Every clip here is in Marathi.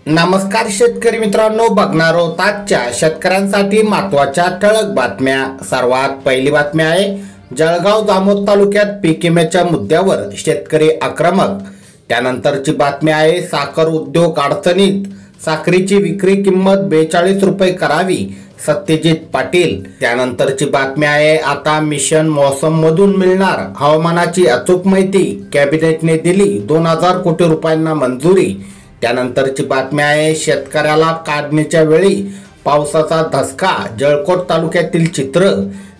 नमस्कार शेतकरी मित्रांनो, बघणार आहोत आजच्या शेतकऱ्यांसाठी महत्त्वाच्या ठळक बातम्या। सर्वात पहिली बातमी आहे जळगाव जामोद तालुक्यात पीक विम्याच्या मुद्द्यावर शेतकरी आक्रमक। त्यानंतरची बातमी आहे साखर उद्योग अडचणीत, साखरेची विक्री किंमत 42 रुपये करावी, सत्यजित पाटील। त्यानंतरची बातमी आहे आता मिशन मौसम मधून मिळणार हवामानाची अचूक माहिती, कॅबिनेटने दिली 2000 कोटी रुपयांना मंजुरी। त्यानंतरची बातमी आहे शेतकऱ्याला काढणीच्या वेळी पावसाचा धसका, जळकोट तालुक्यातील चित्र।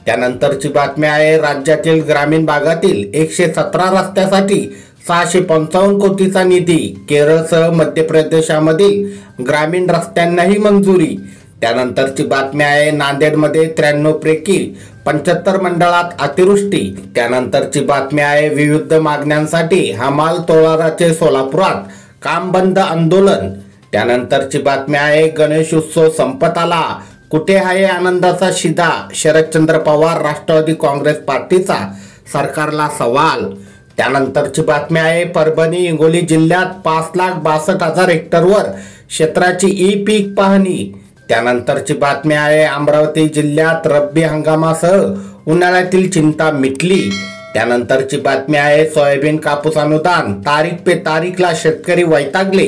त्यानंतरची बातमी आहे राज्यातील ग्रामीण भागातील 117 रस्त्यासाठी 655 कोटीचा निधी, केरळसह मध्य प्रदेशामधील ग्रामीण रस्त्यांनाही मंजुरी। त्यानंतरची बातमी आहे नांदेडमध्ये 93 पैकी 75 मंडळात अतिवृष्टी। त्यानंतरची बातमी आहे विविध मागण्यांसाठी हमाल तोलाराचे सोलापुरात काम बंद आंदोलन। त्यानंतरची बातमी आहे गणेश उत्सव संपत आला, कुठे आहे आनंदाचा शिदा, शरदचंद्र पवार राष्ट्रवादी काँग्रेस पार्टीचा सरकारला सवाल। त्यानंतरची बातमी आहे परभणी हिंगोली जिल्ह्यात 5,62,000 हेक्टरवर क्षेत्राची ई पीक पाहणी। त्यानंतरची बातमी आहे अमरावती जिल्ह्यात रब्बी हंगामासह उन्हाळ्यातील चिंता मिटली। त्यानंतरची बातमी आहे सोयाबीन कापूस अनुदान तारीख पे तारीखला शेतकरी वैतागले।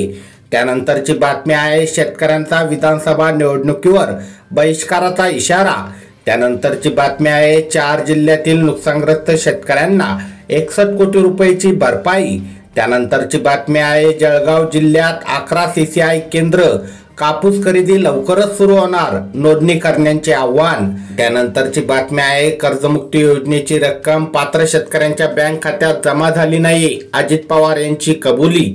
त्यानंतरची बातमी आहे शेतकऱ्यांचा विधानसभा निवडणुकीवर बहिष्काराचा इशारा। त्यानंतरची बातमी आहे 4 जिल्ह्यातील नुकसानग्रस्त शेतकऱ्यांना 61 कोटी रुपयाची भरपाई। त्यानंतरची बातमी आहे जळगाव जिल्ह्यात 11 CCI केंद्र, कापूस खरेदी लवकरच सुरू होणार, नोंदणी करण्याचे आव्हान। त्यानंतरची बातमी आहे कर्जमुक्ती योजनेची रक्कम पात्र शेतकऱ्यांच्या बँक खात्यात जमा झाली नाही, अजित पवार यांची कबुली।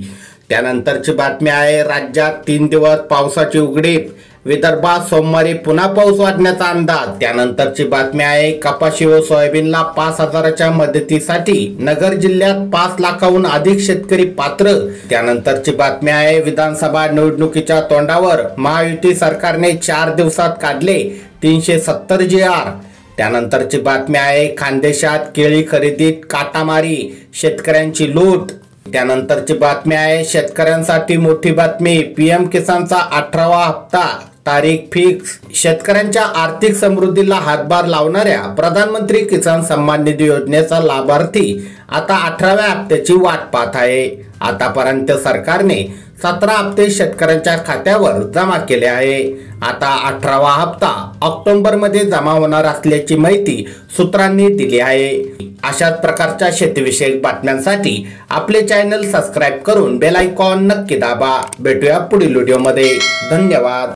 त्यानंतरची बातमी आहे राज्यात 3 दिवस पावसाची उघडीप, विदर्भात सोमवारी पुन्हा पाऊस वाढण्याचा अंदाज। त्यानंतरची बातमी आहे कपाशी व सोयाबीनला 5,000च्या मदतीसाठी नगर जिल्ह्यात 5 लाखाहून अधिक शेतकरी पात्र। त्यानंतरची बातमी आहे विधानसभा निवडणुकीच्या तोंडावर महायुती सरकारने 4 दिवसात काढले 370 GR। त्यानंतरची बातमी आहे खानदेशात केळी खरेदीत काटामारी, शेतकऱ्यांची लूट। त्यानंतरची बातमी आहे शेतकऱ्यांसाठी मोठी बातमी, PM किसानचा 18वा हप्ता तारीख फिक्स। शेतकऱ्यांच्या आर्थिक समृद्धीला हातभार लावणाऱ्या प्रधानमंत्री किसान सन्मान निधी योजनेचा लाभार्थी आता 18व्या हप्त्याची वाट पाहत आहे। आतापर्यंत सरकारने 17 हप्ते शेतकऱ्यांच्या खात्यावर जमा केले आहे। आता 18वा हप्ता ऑक्टोबरमध्ये जमा होणार असल्याची माहिती सूत्रांनी दिली आहे। अशाच प्रकारच्या शेतीविषयक बातम्यांसाठी आपले चॅनल सबस्क्राइब करून बेल आयकॉन नक्की दाबा। भेटूया पुढील व्हिडिओमध्ये। धन्यवाद।